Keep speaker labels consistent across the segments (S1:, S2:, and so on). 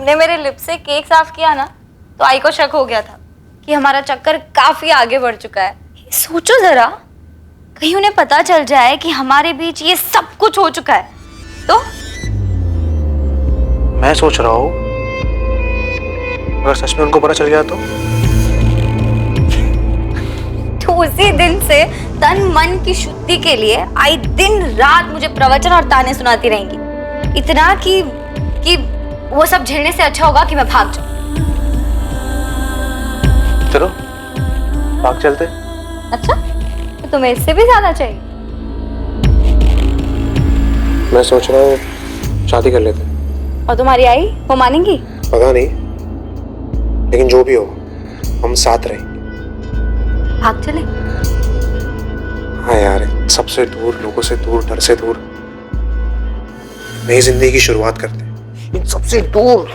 S1: तुमने मेरे लिप से केक साफ किया ना, तो आई को शक हो गया था कि हमारा चक्कर काफी आगे बढ़ चुका है। सोचो जरा, कहीं उन्हें पता चल जाए कि हमारे बीच ये सब कुछ हो चुका है तो।
S2: मैं सोच रहा हूँ अगर सच में उनको पता चल गया तो
S1: उसी दिन से तन मन की शुद्धि के लिए आई दिन रात मुझे प्रवचन और ताने सुनाती रहेंगी, इतना कि वो सब झेलने से अच्छा होगा कि मैं भाग जाऊं।
S2: चलो भाग चलते।
S1: अच्छा, तो तुम्हें इससे भी ज्यादा चाहिए?
S2: मैं सोच रहा हूँ शादी कर लेते।
S1: और तुम्हारी आई, वो मानेंगी?
S2: पता नहीं, लेकिन जो भी हो हम साथ रहेंगे।
S1: भाग चले?
S2: हाँ यार, सबसे दूर, लोगों से दूर, डर से दूर, नई जिंदगी की शुरुआत करते हैं इन सबसे दूर।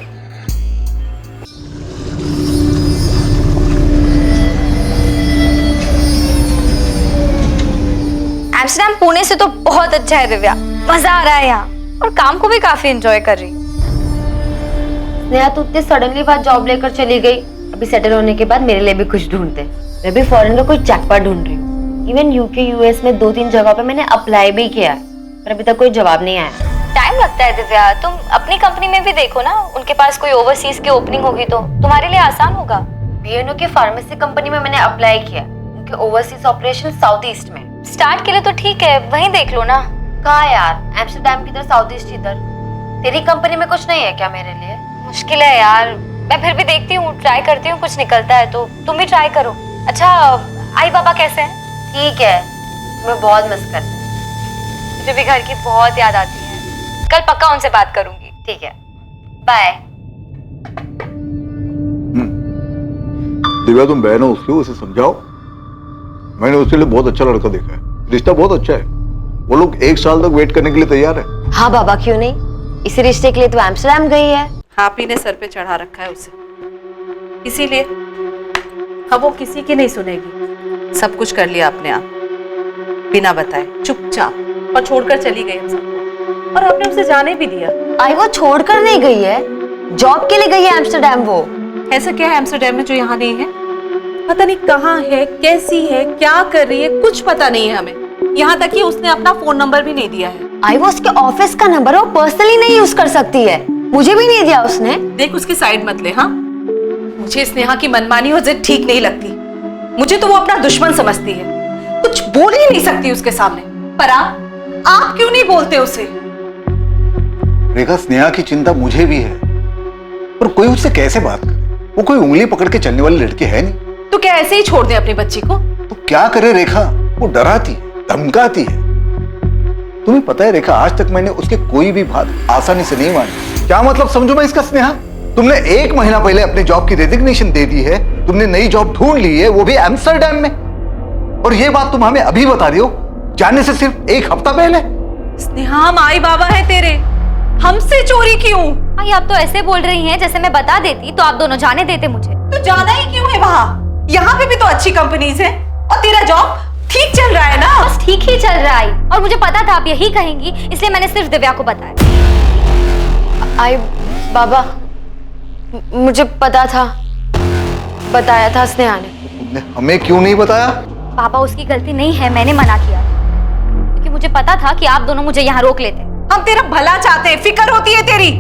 S1: एम्स्टर्डम पुणे से तो बहुत अच्छा है दिव्या, मजा आ रहा है यहाँ और काम को भी काफी एंजॉय कर रही हूँ।
S3: स्नेहा तो इतने सडनली बात जॉब लेकर चली गई, अभी सेटल होने के बाद मेरे लिए भी कुछ ढूंढते। मैं भी फॉरेन का कोई जैकपॉट ढूंढ रही हूँ। इवन यूके यूएस में 2-3 जगह पे मैंने अप्लाई भी किया है, पर अभी तक कोई जवाब नहीं आया।
S1: टाइम लगता है दिव्या, तुम अपनी कंपनी में भी देखो ना, उनके पास कोई ओवरसीज की ओपनिंग होगी तो तुम्हारे लिए आसान होगा।
S3: बीएनओ की फार्मेसी कंपनी में मैंने अप्लाई किया, उनके ओवरसीज ऑपरेशन साउथ ईस्ट में।
S1: स्टार्ट के लिए तो ठीक है, वहीं देख लो ना।
S3: कहाँ यार, एम्स्टर्डम की तरह साउथ ईस्ट इधर। तेरी कंपनी में कुछ नहीं है क्या मेरे लिए?
S1: मुश्किल है यार, मैं फिर भी देखती हूँ, ट्राई करती हूँ, कुछ निकलता है तो तुम भी ट्राई करो। अच्छा, आई बाबा कैसे हैं?
S3: ठीक है, मैं बहुत मिस करती हूँ।
S1: मुझे भी घर की बहुत याद आती है, कल पक्का उनसे बात करूंगी।
S3: ठीक है, बाय।
S4: दिव्या तुम बहन हो उसकी, उसे समझाओ। मैंने उसके लिए बहुत अच्छा लड़का देखा है, रिश्ता बहुत अच्छा है। वो लोग 1 साल तक वेट करने के लिए तैयार है।
S3: हाँ बाबा, क्यों नहीं, इसी रिश्ते के लिए तो एम्स्टर्डम गई है।
S5: आप ही ने सर पे चढ़ा रखा है उसे, इसीलिए अब वो किसी की नहीं सुनेगी। सब कुछ कर लिया अपने आप, बिना बताए, चुपचाप, और छोड़कर चली गई हम सबको, और आपने उसे जाने भी दिया।
S3: आई वो छोड़कर नहीं गई है, जॉब के लिए गई है एम्स्टर्डम। वो
S5: ऐसा क्या है एम्स्टर्डम में जो यहाँ नहीं है? पता नहीं कहाँ है, कैसी है, क्या कर रही है, कुछ पता नहीं है हमें। यहाँ तक कि उसने अपना फोन नंबर भी नहीं दिया है।
S3: आई वो उसके ऑफिस का नंबर है, वो पर्सनली नहीं यूज कर सकती है, मुझे भी नहीं दिया उसने।
S5: देख, उसकी साइड मत ले। हाँ, मुझे स्नेहा की मनमानी और जिद ठीक नहीं लगती। मुझे तो वो अपना दुश्मन समझती है, कुछ बोल ही नहीं सकती उसके सामने। पर आप क्यों नहीं बोलते उसे?
S4: रेखा, स्नेहा की चिंता मुझे भी है, पर कोई उससे कैसे बात करे? वो कोई उंगली पकड़ के चलने वाली लड़की है नहीं।
S5: तो क्या ऐसे ही छोड़ दे अपनी बच्ची को?
S4: तो क्या करे रेखा, वो डराती है, धमकाती है। तुम्हें पता है रेखा, आज तक मैंने उसके कोई भी बात आसानी से नहीं मानी। क्या मतलब समझू मैं इसका स्नेहा? तुमने 1 महीना पहले अपनी जॉब की रेजिग्नेशन दे दी है, तुमने नई जॉब ढूंढ ली है, वो भी एम्स्टर्डम में, और ये बात तुम हमें अभी बता रही हो, जाने से सिर्फ 1 हफ्ता पहले।
S5: स्नेहा, हम आई बाबा है तेरे, हमसे चोरी क्यों?
S1: आई, आप तो ऐसे बोल रही हैं जैसे मैं बता देती तो आप दोनों जाने देते मुझे।
S5: तो जाना ही क्यों है वहाँ? यहाँ पे भी तो अच्छी कंपनीज है, और तेरा जॉब ठीक चल रहा है ना?
S1: बस ठीक ही चल रहा है, और मुझे पता था आप यही कहेंगी, इसलिए मैंने सिर्फ दिव्या को बताया।
S3: आई बाबा, मुझे पता था, बताया था स्नेहा ने।
S4: तुमने हमें क्यों नहीं बताया?
S1: पापा, उसकी गलती नहीं है, मैंने मना किया क्योंकि मुझे पता था कि आप दोनों मुझे यहाँ रोक लेते।
S5: हम तेरा भला चाहते हैं, फिक्र होती है तेरी।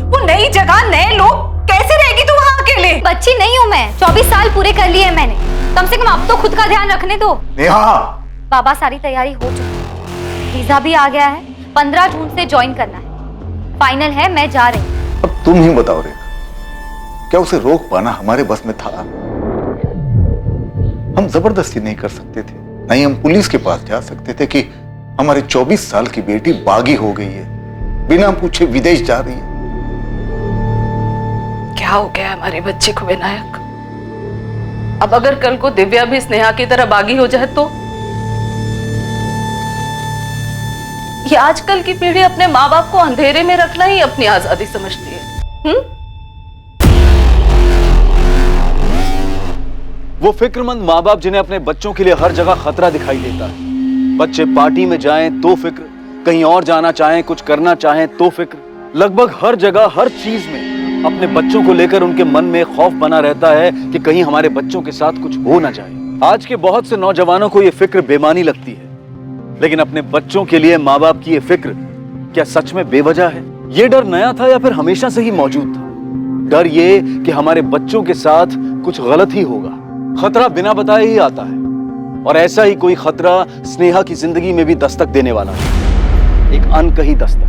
S5: वो नई जगह, नए लोग, कैसे रहेगी तू वहाँ अकेले?
S1: बच्ची नहीं हूँ मैं, 24 साल पूरे कर लिए मैंने, कम से कम अब तो खुद का ध्यान रखने दो।
S4: नेहा,
S1: बाबा, सारी तैयारी हो चुकी है, वीजा भी आ गया है, 15 जून से ज्वाइन करना है, फाइनल है, मैं जा रही हूँ।
S4: अब तुम ही बताओ रेखा, क्या उसे रोक पाना हमारे बस में था? हम जबरदस्ती नहीं कर सकते थे, नहीं हम पुलिस के पास जा सकते थे कि हमारी 24 साल की बेटी बागी हो गई है, बिना पूछे विदेश जा रही है।
S5: क्या हो गया हमारे बच्चे को विनायक? अब अगर कल को दिव्या भी स्नेहा की तरह बागी हो जाए तो? ये आजकल की पीढ़ी अपने माँ बाप को अंधेरे में रखना ही अपनी आजादी समझती है।
S6: वो फिक्रमंद माँ बाप जिन्हें अपने बच्चों के लिए हर जगह खतरा दिखाई देता है। बच्चे पार्टी में जाएं तो फिक्र, कहीं और जाना चाहें, कुछ करना चाहें तो फिक्र, लगभग हर जगह हर चीज में अपने बच्चों को लेकर उनके मन में खौफ बना रहता है कि कहीं हमारे बच्चों के साथ कुछ हो ना जाए। आज के बहुत से नौजवानों को यह फिक्र बेमानी लगती है, लेकिन अपने बच्चों के लिए माँ बाप की यह फिक्र क्या सच में बेवजह है? ये डर नया था या फिर हमेशा से ही मौजूद था? डर ये कि हमारे बच्चों के साथ कुछ गलत ही होगा। खतरा बिना बताए ही आता है, और ऐसा ही कोई खतरा स्नेहा की जिंदगी में भी दस्तक देने वाला है, एक अनकही दस्तक।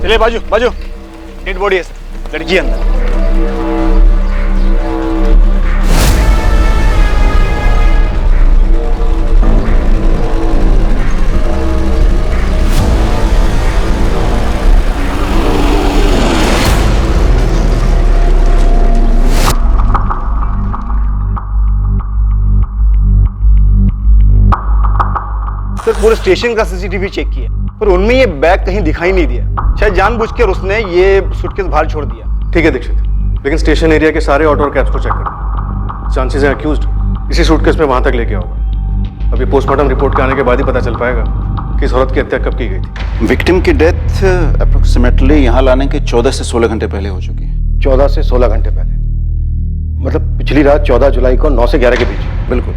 S2: चलिए बाजू बाजू, डेड बॉडी है सर, लड़की है अंदर।
S7: सर पूरे स्टेशन का सीसीटीवी चेक किया, पर उनमें ये बैग कहीं दिखाई नहीं दिया। शायद जानबूझकर उसने ये सूटकेस बाहर छोड़ दिया।
S2: ठीक है दीक्षित, लेकिन स्टेशन एरिया के सारे ऑटो और कैब्स को चेक कर। चांसेस हैं अक्यूज्ड इसी सूटकेस में वहां तक लेके होगा। अभी पोस्टमार्टम रिपोर्ट के आने के बाद ही पता चल पाएगा कि इस औरत की हत्या कब की गई थी।
S8: विक्टिम की डेथ अप्रोक्सीमेटली यहाँ लाने के 14 से 16 घंटे पहले हो चुकी है।
S2: 14 से 16 घंटे पहले, मतलब पिछली रात 14 जुलाई को 9 से 11 के बीच।
S8: बिल्कुल।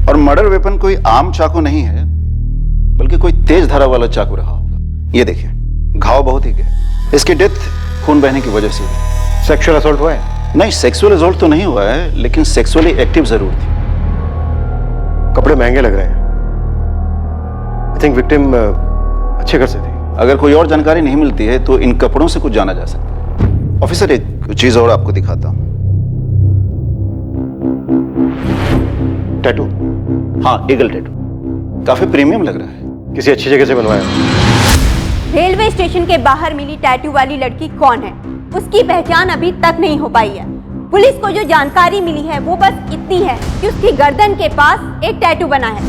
S8: और मर्डर वेपन कोई आम चाकू नहीं है, बल्कि कोई तेज धारा वाला चाकू रहा होगा। ये देखिए, घाव बहुत ही गहरा। इसकी डेथ खून बहने की वजह से हुई।
S2: सेक्सुअल असॉल्ट हुआ है?
S8: नहीं, सेक्सुअल असॉल्ट तो नहीं हुआ है, लेकिन सेक्सुअली एक्टिव जरूर थी।
S2: कपड़े महंगे लग रहे हैं। आई थिंक विक्टिम अच्छे घर से थी।
S8: अगर कोई और जानकारी नहीं मिलती है तो इन कपड़ों से कुछ जाना जा सकता है। ऑफिसर, एक चीज और आपको दिखाता हूं।
S2: टैटू?
S8: हाँ, ईगल टैटू। काफी प्रीमियम लग रहा है।
S2: किसी अच्छी जगह से बनवाया?
S9: रेलवे स्टेशन के बाहर मिली टैटू वाली लड़की कौन है, उसकी पहचान अभी तक नहीं हो पाई है। पुलिस को जो जानकारी मिली है वो बस इतनी है कि उसकी गर्दन के पास एक टैटू बना है।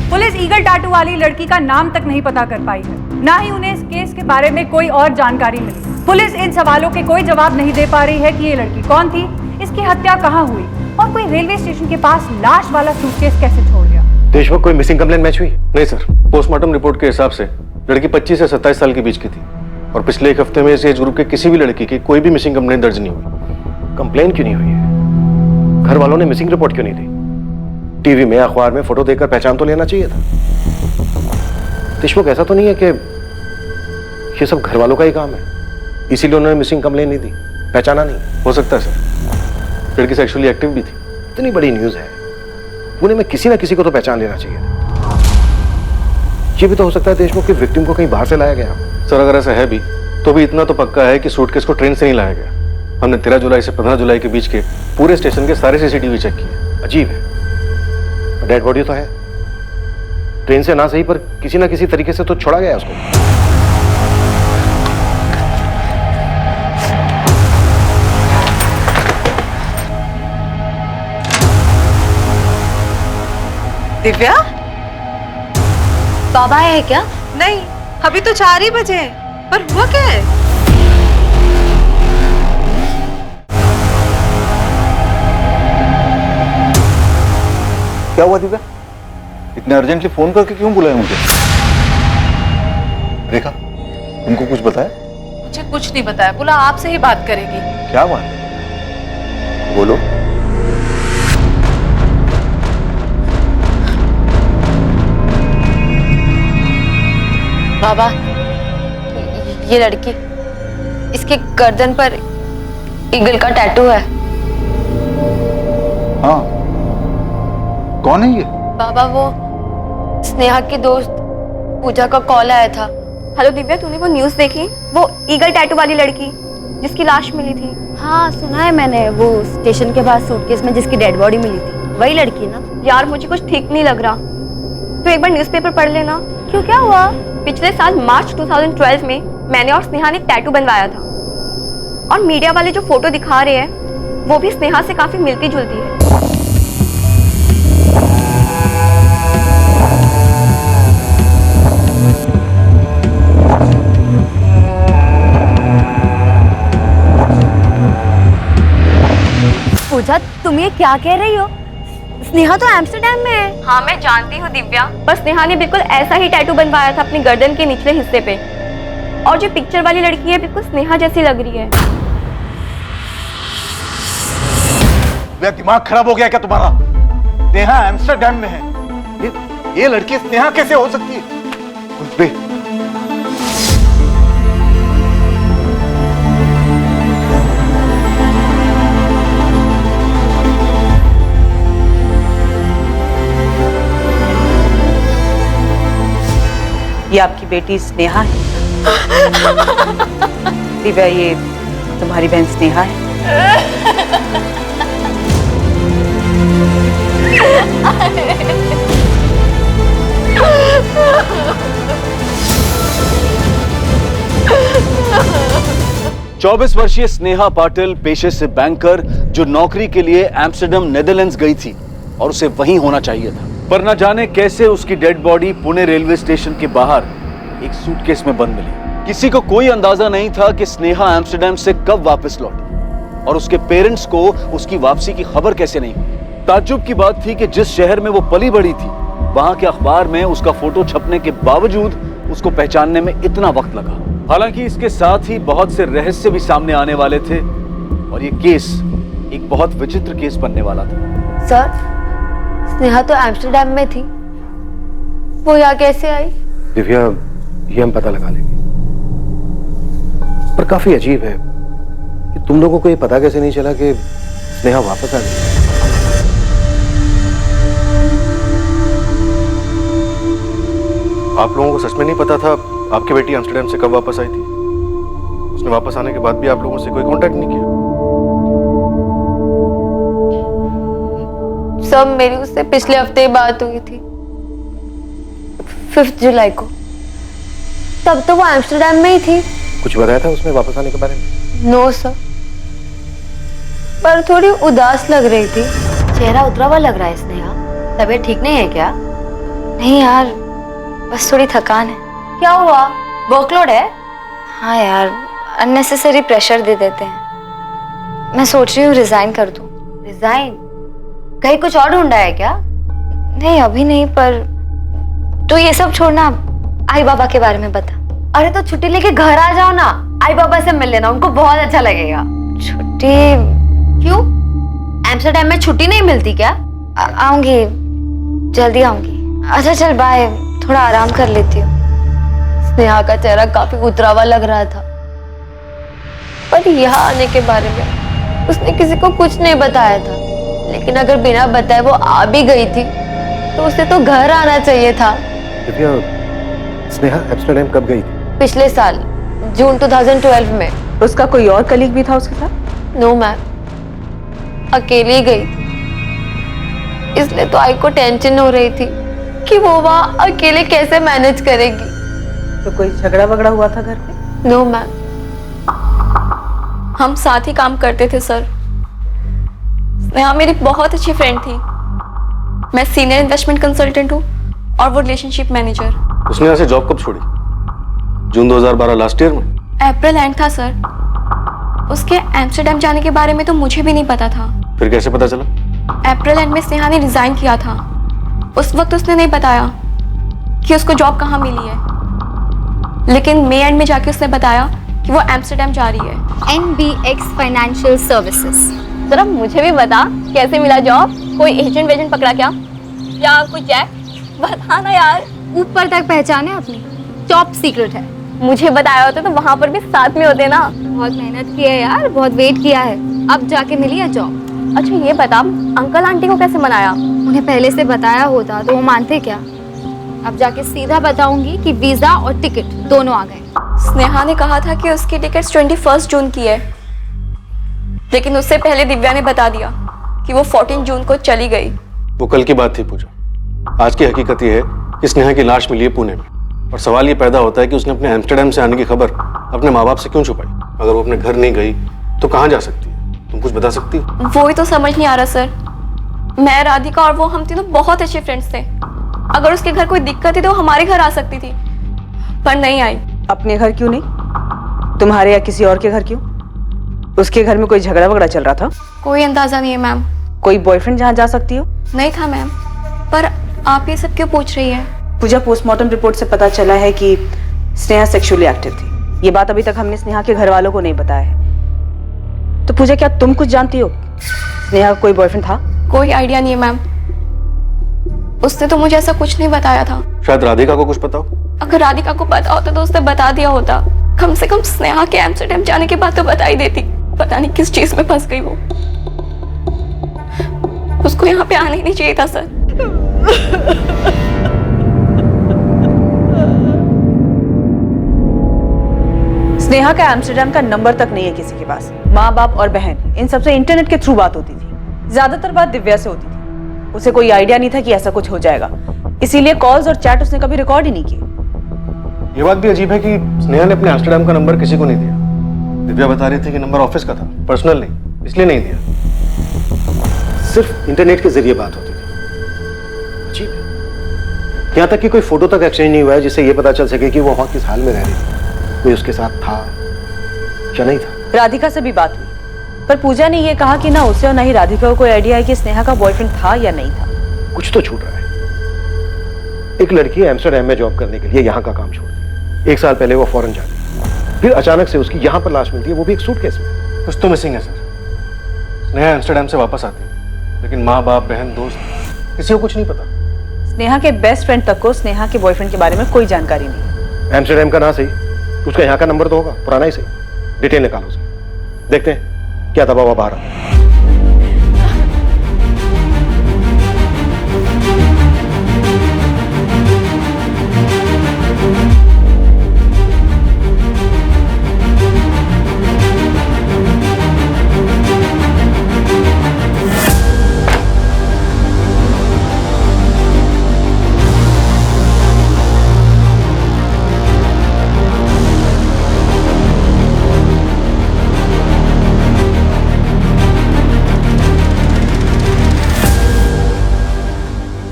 S10: पुलिस ईगल टैटू वाली लड़की का नाम तक नहीं पता कर पाई है, ना ही उन्हें इस केस के बारे में कोई और जानकारी मिली। पुलिस इन सवालों के कोई जवाब नहीं दे पा रही है कि ये लड़की कौन थी, इसकी हत्या कहाँ हुई, और कोई रेलवे स्टेशन के पास लाश वाला सूटकेस कैसे छोड़ गया।
S2: देशमुख, कोई मिसिंग कंप्लेंट मैच हुई? नहीं सर, पोस्टमार्टम रिपोर्ट के हिसाब से लड़की 25 से 27 साल के बीच की थी, और पिछले एक हफ्ते में इस एज ग्रुप के किसी भी लड़की की कोई भी मिसिंग कंप्लेंट दर्ज नहीं हुई। कंप्लेंट क्यों नहीं हुई है? घर वालों ने मिसिंग रिपोर्ट क्यों नहीं दी? टीवी में, अखबार में फोटो देखकर पहचान तो लेना चाहिए था। देशमुख, ऐसा तो नहीं है कि ये सब घर वालों का ही काम है, इसीलिए उन्होंने मिसिंग कंप्लेंट नहीं दी, पहचाना नहीं? हो सकता है सर, लड़की सेक्सुअली एक्टिव भी थी। इतनी बड़ी न्यूज है, पुणे में किसी ना किसी को तो पहचान लेना चाहिए था। ये भी तो हो सकता है देशमुख की विक्टिम को कहीं बाहर से लाया गया। सर, अगर ऐसा है भी तो भी इतना तो पक्का है कि सूटकेस को ट्रेन से नहीं लाया गया। हमने 13 जुलाई से 15 जुलाई के बीच के पूरे स्टेशन के सारे सीसीटीवी चेक किए। अजीब है, डेड बॉडी तो है, ट्रेन से ना सही पर किसी ना किसी तरीके से तो छोड़ा गया उसको।
S5: दिव्या,
S3: बाबा है क्या?
S5: नहीं, अभी तो 4 ही बजे हैं। पर हुआ क्या है?
S4: क्या हुआ दिव्या? इतने अर्जेंटली फोन करके क्यों बुलाया मुझे? रेखा, तुमको कुछ बताया?
S5: मुझे कुछ नहीं बताया, बोला आपसे ही बात करेगी।
S4: क्या बात है? बोलो।
S3: बाबा, ये लड़की, इसके गर्दन पर ईगल का टैटू है।
S4: हाँ, कौन है ये?
S3: बाबा, वो स्नेहा की दोस्त पूजा का कॉल आया था।
S9: हेलो दिव्या, तूने वो न्यूज़ देखी? वो ईगल टैटू वाली लड़की जिसकी लाश मिली थी।
S3: हाँ, सुना है मैंने, वो स्टेशन के पास सूटकेस में जिसकी डेड बॉडी मिली थी, वही लड़की ना?
S9: यार, मुझे कुछ ठीक नहीं लग रहा। तू एक बार न्यूज़पेपर पढ़ लेना। क्यों, क्या हुआ? पिछले साल मार्च 2012 में मैंने और स्नेहा ने टैटू बनवाया था, और मीडिया वाले जो फोटो दिखा रहे हैं वो भी स्नेहा से काफी मिलती जुलती है।
S3: तुम ये क्या कह रही हो? स्नेहा तो एम्स्टर्डम में है।
S9: हाँ मैं जानती हूँ दिव्या, पर स्नेहा ने बिल्कुल ऐसा ही टैटू बनवाया था अपनी गर्दन के निचले हिस्से पे। और जो पिक्चर वाली लड़की है बिल्कुल स्नेहा जैसी लग रही है।
S4: दिमाग खराब हो गया क्या तुम्हारा? स्नेहा एम्स्टर्डम में है, ये लड़की स्नेहा कैसे हो सकती है? कुछ भी
S5: ये आपकी बेटी स्नेहा है। दिव्या, ये तुम्हारी बहन स्नेहा है।
S6: 24 वर्षीय स्नेहा पाटिल पेशे से बैंकर, जो नौकरी के लिए एम्स्टर्डम नेदरलैंड्स गई थी और उसे वहीं होना चाहिए था, पर न जाने कैसे उसकी dead body Pune railway station के बाहर एक सूटकेस में बंद मिली। किसी को कोई अंदाजा नहीं था कि स्नेहा एम्स्टर्डम से कब वापस लौटी और उसके पेरेंट्स को उसकी वापसी की खबर कैसे नहीं हुई। ताज्जुब की बात थी कि जिस शहर में वो पली बड़ी थी, वहां के अखबार में उसका फोटो छपने के बावजूद उसको पहचानने में इतना वक्त लगा। हालांकि इसके साथ ही बहुत से रहस्य भी सामने आने वाले थे और ये केस एक बहुत विचित्र केस बनने वाला था।
S3: सर, स्नेहा तो एम्स्टर्डम में थी, वो यहाँ कैसे आई?
S2: दिव्या, ये हम पता लगा लेंगे, पर काफी अजीब है कि तुम लोगों को ये पता कैसे नहीं चला कि स्नेहा वापस आ गई। आप लोगों को सच में नहीं पता था आपकी बेटी एम्स्टर्डम से कब वापस आई थी? उसने वापस आने के बाद भी आप लोगों से कोई कांटेक्ट नहीं किया?
S3: सब मेरी उससे पिछले हफ्ते बात हुई थी, 5 जुलाई को। तब तो वो एम्स्टर्डम में ही थी।
S2: कुछ बताया था उसने वापस आने के बारे में?
S3: नो सर, पर थोड़ी उदास लग रही थी। चेहरा उतरा हुआ लग रहा है स्नेहा, तबीयत ठीक नहीं है क्या?
S1: नहीं यार, बस थोड़ी थकान है।
S3: क्या हुआ, वर्कलोड है?
S1: हाँ यार, अननेसेसरी प्रेशर दे देते हैं। मैं सोच रही हूँ रिजाइन कर दूँ।
S3: रिजाइन? कहीं कुछ और ढूंढा है क्या?
S1: नहीं अभी नहीं, पर तो ये सब छोड़ना, आई बाबा के बारे में बता।
S3: अरे तो छुट्टी लेके घर आ जाओ ना, आई बाबा से मिल लेना, उनको बहुत अच्छा लगेगा।
S1: छुट्टी?
S3: क्यों, एम्स्टर्डम में छुट्टी नहीं मिलती क्या?
S1: आऊंगी, जल्दी आऊंगी। अच्छा चल बाय, थोड़ा आराम कर लेती हूँ।
S3: स्नेहा का चेहरा काफी उतरा हुआ लग रहा था, पर यहाँ आने के बारे में उसने किसी को कुछ नहीं बताया था। लेकिन अगर बिना बताए वो आ भी गई थी तो उसे तो घर आना चाहिए था।
S2: दिव्या, स्नेहा एम्स्टर्डम कब गई थी?
S3: पिछले साल जून 2012 में।
S5: उसका कोई और कलीग भी था उसके साथ?
S3: नो मैम, अकेली गई थी। इसलिए तो आई को टेंशन हो रही थी कि वो वहाँ अकेले कैसे मैनेज करेगी।
S5: तो कोई झगड़ा वगड़ा हुआ था घर पे?
S3: No ma'am.
S9: हम साथ ही काम करते थे सर। स्नेहा मेरी बहुत अच्छी फ्रेंड थी। मैं सीनियर इन्वेस्टमेंट कंसल्टेंट हूँ और वो रिलेशनशिप मैनेजर।
S2: उसने यहाँ से जॉब कब छोड़ी? जून 2012 लास्ट ईयर में?
S9: अप्रैल एंड था सर। उसके एम्स्टर्डम जाने के बारे में तो मुझे भी नहीं पता था।
S2: फिर कैसे पता चला?
S9: अप्रैल एंड में स्नेहा ने रिजाइन किया था। उस वक्त उसने नहीं बताया कि उसको जॉब कहाँ मिली है, लेकिन मई एंड में जाके उसने बताया कि वो एम्स्टर्डम जा रही है।
S1: NBX financial services.
S9: जरा मुझे भी बता, कैसे मिला जॉब? कोई एजेंट वेजेंट पकड़ा क्या, या कोई चेक? बता ना यार।
S1: ऊपर तक पहचाने अपनी, टॉप सीक्रेट है।
S9: मुझे बताया होता तो वहां पर भी साथ में होते ना।
S1: बहुत मेहनत की है यार, बहुत वेट किया है, अब जाके मिली है जॉब।
S9: अच्छा ये बता, अंकल आंटी को कैसे मनाया?
S1: उन्हें पहले से बताया होता तो वो मानते क्या? अब जाके सीधा बताऊंगी कि वीजा और टिकट दोनों आ गए।
S9: स्नेहा ने कहा था कि उसकी टिकट 21 जून की है, लेकिन उससे पहले दिव्या ने बता दिया कि वो 14 जून को चली गई।
S2: वो कल की बात थी पूजा। आज की हकीकत ये है कि स्नेहा की लाश मिली है पुणे में, और सवाल ये पैदा होता है कि उसने अपने एम्स्टर्डम से आने की खबर अपने माँ बाप से क्यों छुपाई? अगर वो अपने घर नहीं गई तो कहाँ जा सकती है? तुम कुछ बता सकती हो?
S9: वो ही तो समझ नहीं आ रहा सर। मैं, राधिका और वो, हम तीनों बहुत अच्छे फ्रेंड्स थे। अगर उसके घर कोई दिक्कत थी तो वो हमारे घर आ सकती थी, पर नहीं आई।
S5: अपने घर क्यों नहीं? तुम्हारे या किसी और के घर क्यों? उसके घर में कोई झगड़ा वगड़ा चल रहा था?
S9: कोई अंदाजा नहीं है मैम।
S11: कोई बॉयफ्रेंड जहाँ जा सकती हो?
S9: नहीं था मैम, पर आप ये सब क्यों पूछ रही हैं?
S11: पूजा, पोस्टमार्टम रिपोर्ट से पता चला है कि स्नेहा सेक्सुअली एक्टिव थी। ये बात अभी तक हमने स्नेहा के घर वालों को नहीं बताया है। तो पूजा, क्या तुम कुछ जानती हो? स्नेहा का कोई बॉयफ्रेंड था?
S9: कोई आइडिया नहीं है मैम, उसने तो मुझे ऐसा कुछ नहीं बताया था।
S2: शायद राधिका को कुछ पता हो।
S9: अगर राधिका को पता होता तो उसने बता दिया होता। कम से कम स्नेहा के एम्स्टर्डम जाने के बाद तो बता ही देती। पता नहीं किस चीज में फंस गई वो। उसको यहाँ पे आना ही नहीं चाहिए था सर।
S11: स्नेहा का एम्स्टर्डम का नंबर तक नहीं है किसी के पास। माँ बाप और बहन इन सबसे इंटरनेट के थ्रू बात होती थी। ज्यादातर बात दिव्या से होती थी। उसे कोई आइडिया नहीं था कि ऐसा कुछ हो जाएगा, इसीलिए कॉल्स और चैट उसने कभी रिकॉर्ड ही नहीं किए।
S2: ये बात भी अजीब है कि स्नेहा ने अपने एम्स्टर्डम का नंबर किसी को नहीं दिया। दिव्या बता रही थी कि नंबर ऑफिस का था, पर्सनल नहीं, इसलिए नहीं दिया। सिर्फ इंटरनेट के जरिए बात होती थी। अजीब है। यहाँ तक कि कोई फोटो तक एक्सचेंज नहीं हुआ है जिससे ये पता चल सके कि वो वहां किस हाल में रह रही थी, कोई उसके साथ था या नहीं था।
S11: राधिका से भी बात हुई, पर पूजा ने यह कहा कि ना उसे और ना ही राधिका को कोई आइडिया है कि स्नेहा का बॉयफ्रेंड था या नहीं था।
S2: कुछ तो छूट रहा है। एक लड़की एम्स्टर्डम में जॉब करने के लिए यहाँ का काम छोड़ दी। 1 साल पहले वो फॉरेन जाती है, फिर अचानक से उसकी यहाँ पर लाश मिलती है, वो भी एक सूटकेस में। कुछ तो मिसिंग है सर। स्नेहा एम्स्टर्डम से वापस आती है, लेकिन माँ बाप बहन दोस्त किसी को कुछ नहीं पता।
S11: स्नेहा के बेस्ट फ्रेंड तक को स्नेहा के बॉयफ्रेंड के बारे में कोई जानकारी नहीं।
S2: एम्स्टर्डम का ना सही, उसका यहाँ का नंबर तो होगा, पुराना ही सही। डिटेल निकालो उसकी, देखते हैं क्या दबा हुआ बाहर आता है।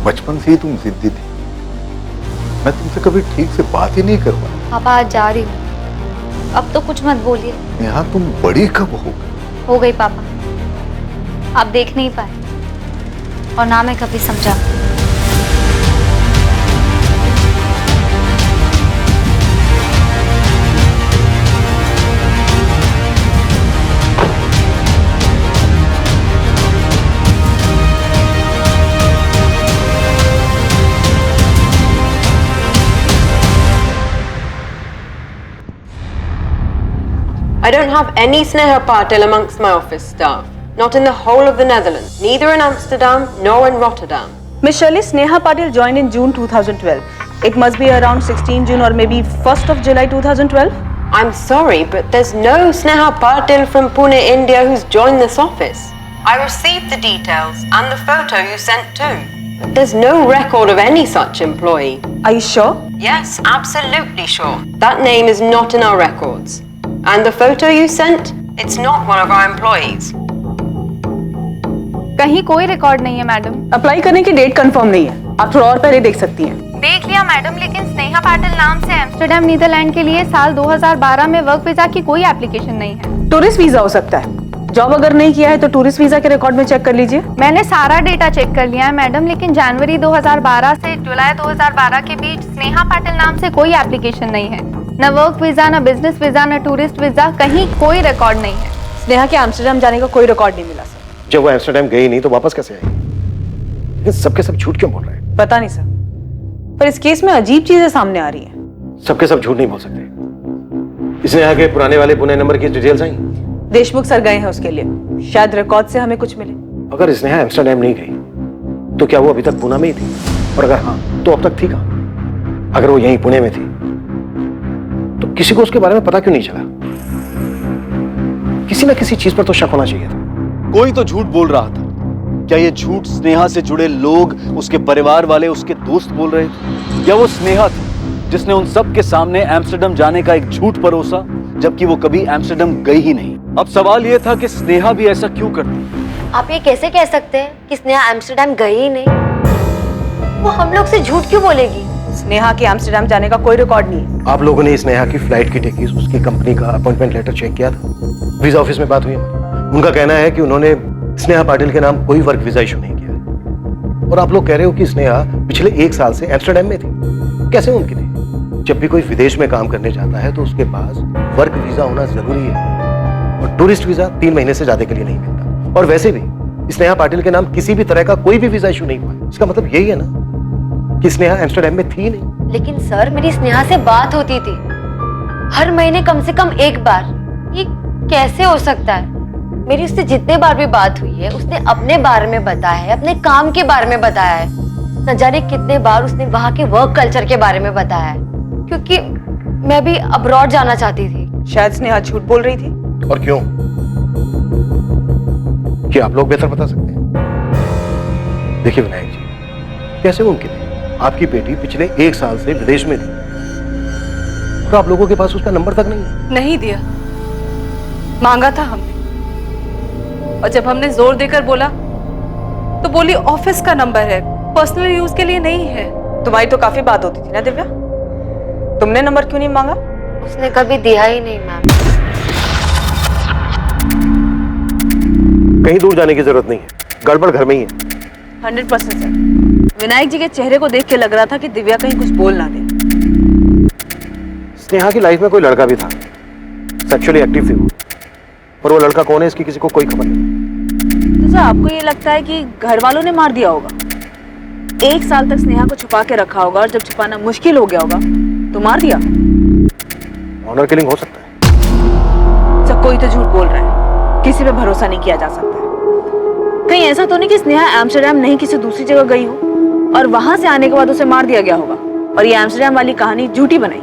S4: बचपन से ही तुम जिद्दी थी। मैं तुमसे कभी ठीक से बात ही नहीं कर पाया।
S1: पापा आज जा रही हूँ, अब तो कुछ मत बोलिए।
S4: नेहा, तुम बड़ी कब हो गई?
S1: हो गई पापा, आप देख नहीं पाए और ना मैं कभी समझा।
S12: I don't have any Sneha Patil amongst my office staff. Not in the whole of the Netherlands. Neither in Amsterdam nor in Rotterdam.
S11: Miss Shirley, Sneha Patil joined in June 2012. It must be around 16 June or maybe 1st of July 2012.
S12: I'm sorry, but there's no Sneha Patil from Pune, India who's joined this office. I received the details and the photo you sent too. But there's no record of any such employee.
S11: Are you sure?
S12: Yes, absolutely sure. That name is not in our records. And the photo you sent, it's not one of our employees.
S9: कहीं कोई record नहीं है madam.
S11: Apply करने की date confirm नहीं है, आप थोड़ा और पहले देख सकती हैं।
S9: देख लिया मैडम, लेकिन स्नेहा पाटिल नाम से एम्स्टर्डम नीदरलैंड के लिए साल 2012 में वर्क वीजा की कोई एप्लीकेशन नहीं है।
S11: टूरिस्ट वीजा हो सकता है। जॉब अगर नहीं किया है तो टूरिस्ट वीजा के रिकॉर्ड में चेक कर लीजिए।
S9: मैंने सारा डेटा चेक कर लिया है मैडम, लेकिन जनवरी 2012 से जुलाई 2012 के बीच स्नेहा पाटिल नाम से कोई एप्लीकेशन नहीं है। न वर्क वीजा, न बिजनेस वीजा, न टूरिस्ट वीजा, कहीं कोई रिकॉर्ड नहीं है।
S11: स्नेहा के एम्स्टर्डम जाने का कोई रिकॉर्ड नहीं मिला सर।
S2: जब वो एम्स्टर्डम गई नहीं तो वापस कैसे आई? लेकिन सबके सब झूठ क्यों बोल रहे हैं?
S11: पता नहीं सर, पर इस केस में अजीब चीजें सामने आ रही हैं।
S2: सबके सब झूठ नहीं बोल सकते। इसने आगे पुराने वाले पुणे नंबर की डिटेल्स आई।
S11: देशमुख सर गए हैं उसके लिए, शायद रिकॉर्ड से हमें कुछ मिले।
S2: अगर स्नेहा एम्स्टर्डम नहीं गई तो क्या वो अभी तक पुणे में ही थी? और अगर हाँ तो अब तक थी कहाँ? अगर वो यहीं पुणे में थी तो किसी को उसके बारे में पता क्यों नहीं चला? किसी ना किसी चीज पर तो शक होना चाहिए था।
S6: कोई तो झूठ बोल रहा था। क्या ये झूठ स्नेहा से जुड़े लोग, उसके परिवार वाले, उसके दोस्त बोल रहे थे? या वो स्नेहा थी जिसने उन सब के सामने एम्स्टर्डम जाने का एक झूठ परोसा, जबकि वो कभी एम्स्टर्डम गई ही नहीं? अब सवाल ये था कि स्नेहा भी ऐसा क्यों करती?
S3: आप ये कैसे कह सकते हैं कि स्नेहा एम्स्टर्डम गई ही नहीं? वो हम लोग से झूठ क्यों बोलेगी?
S11: स्नेहा के एम्स्टर्डम जाने का कोई रिकॉर्ड नहीं है।
S2: आप लोगों ने स्नेहा की फ्लाइट की टिकट, उसकी कंपनी का अपॉइंटमेंट लेटर चेक किया था? वीजा ऑफिस में बात हुई हमारी। उनका कहना है कि उन्होंने स्नेहा पाटिल के नाम कोई वर्क वीजा इशू नहीं किया है। और आप लोग कह रहे हो कि स्नेहा पिछले 1 साल से एम्स्टरडेम में थी। कैसे मुमकिन है? जब भी कोई विदेश में काम करने जाता है तो उसके पास वर्क वीजा होना जरूरी है, और टूरिस्ट वीजा 3 महीने से ज्यादा के लिए नहीं मिलता। और वैसे भी स्नेहा पाटिल के नाम किसी भी तरह का कोई भी वीजा इशू नहीं हुआ। इसका मतलब यही है ना कि स्नेहा एम्स्टरडेम में थी नहीं।
S3: लेकिन सर, मेरी स्नेहा से बात होती थी हर महीने कम से कम 1 बार। ये कैसे हो सकता है? मेरी उससे जितने बार भी बात हुई है, उसने अपने बारे में बताया है, अपने काम के बारे में बताया है। न जाने कितने बार उसने वहां के वर्क कल्चर के बारे में बताया है, क्योंकि मैं भी अब्रॉड जाना चाहती थी।
S11: शायद स्नेहा झूठ बोल रही थी।
S2: और क्यों? क्या आप लोग बेहतर बता सकते हैं? देखिए विनायक जी, कैसे मुमकिन है? आपकी बेटी पिछले 1 साल से विदेश में थी और आप लोगों के पास उसका नंबर तक नहीं है।
S5: नहीं दिया, मांगा था हमने, और जब हमने जोर देकर बोला तो बोली ऑफिस का नंबर है, पर्सनल यूज के लिए नहीं है।
S11: तुम्हारी तो काफी बात होती थी ना दिव्या, तुमने नंबर क्यों नहीं मांगा?
S3: उसने कभी दिया ही नहीं मैम।
S2: कहीं दूर जाने की जरूरत नहीं है, गड़बड़ घर में ही है।
S11: 100% सर। विनायक जी के चेहरे को देख के लग रहा था कि दिव्या कहीं कुछ बोल ना दे।
S2: स्नेहा की लाइफ में कोई लड़का भी था, सेक्सुअली एक्टिव थी वो, और वो लड़का कौन है इसकी किसी को कोई खबर नहीं।
S11: तो सर, आपको ये लगता है कि घर वालों ने मार दिया होगा? 1 साल तक स्नेहा को छुपा के रखा होगा, और जब छुपाना मुश्किल हो गया होगा तो मार दिया।
S2: ऑनर किलिंग हो सकता है।
S11: सब कोई तो झूठ बोल रहा है, किसी पे भरोसा नहीं किया जा सकता है। कहीं ऐसा तो नहीं कि स्नेहा एम्स्टरडेम नहीं किसी दूसरी जगह गई हो और वहां से आने के बाद उसे मार दिया गया होगा और ये एम्स्टरडेम वाली कहानी झूठी बनाई।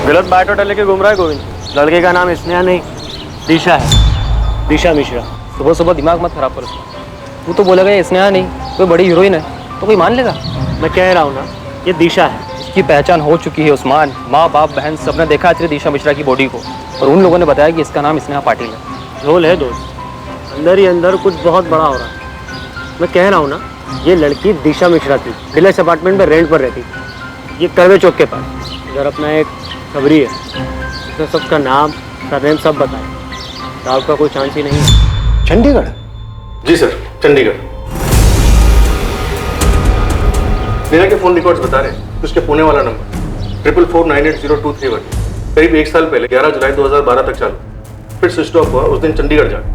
S13: गलत बायोडाटा लेके घूम रहा है गोविंद। लड़के का नाम स्नेहा नहीं, दिशा है, दिशा मिश्रा। सुबह सुबह दिमाग मत खराब करो। तू तो बोलेगा ये स्नेहा नहीं, कोई बड़ी हीरोइन है तो कोई मान लेगा। मैं कह रहा हूँ ना, ये दिशा है। इसकी पहचान हो चुकी है उस्मान, माँ बाप बहन सबने देखा है दिशा मिश्रा की बॉडी को, और उन लोगों ने बताया कि इसका नाम स्नेहा पाटिल है। रोल है दोस्त, अंदर ही अंदर कुछ बहुत बड़ा हो रहा है। मैं कह रहा हूँ ना, ये लड़की दिशा मिश्रा थी, डिलक्स अपार्टमेंट में रेंट पर रहती थी, ये करवे चौक के पास। इधर अपना एक खबरी है, उसने सबका नाम सरनेम सब बताया। राव का कोई चांस ही नहीं है।
S2: चंडीगढ़?
S14: जी सर, चंडीगढ़। नेहा के फोन रिकॉर्ड्स बता रहे हैं कि उसके पुणे वाला नंबर 44498023 करीब 1 साल पहले 11 जुलाई 2012 तक चालू, फिर स्विच ऑफ हुआ उस दिन चंडीगढ़ जाकर।